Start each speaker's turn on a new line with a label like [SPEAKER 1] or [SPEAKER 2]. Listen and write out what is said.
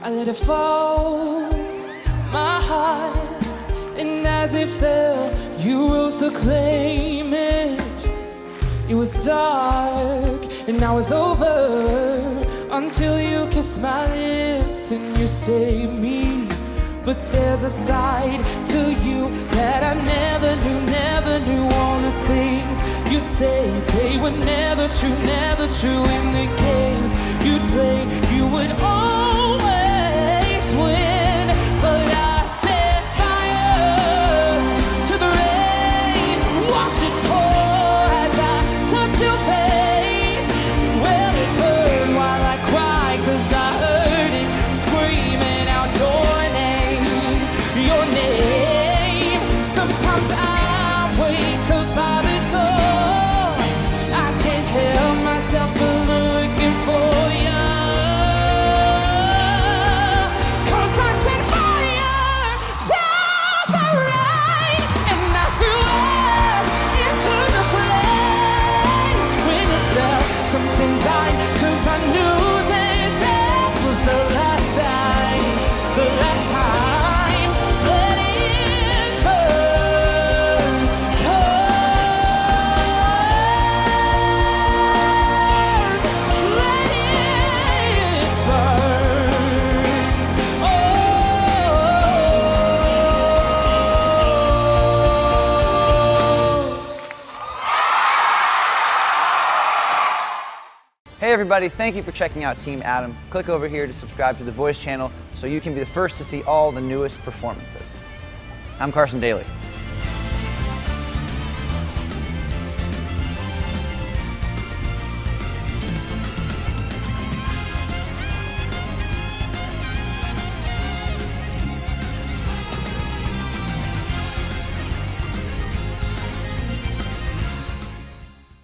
[SPEAKER 1] I let it fall, my heart, and as it fell, you rose to claim it. It was dark, and now it's over, until you kissed my lips and you saved me. But there's a side to you that I never knew. All the things you'd say, they were never true in the games you'd play. You would always win, but I set fire to the rain. Watch it pour as I touch your face. Well, it burned while I cried, 'cause I heard it screaming out your name, your name. Sometimes I wake up by the door, I can't help myself from looking for you. 'Cause I set fire to the rain, and I threw us into the flame. When it felt something died, 'cause I knew that that was the last time, the last time. Let it burn, let it burn. Oh.
[SPEAKER 2] Hey everybody, thank you for checking out Team Adam. Click over here to subscribe to the Voice channel so you can be the first to see all the newest performances. I'm Carson Daly.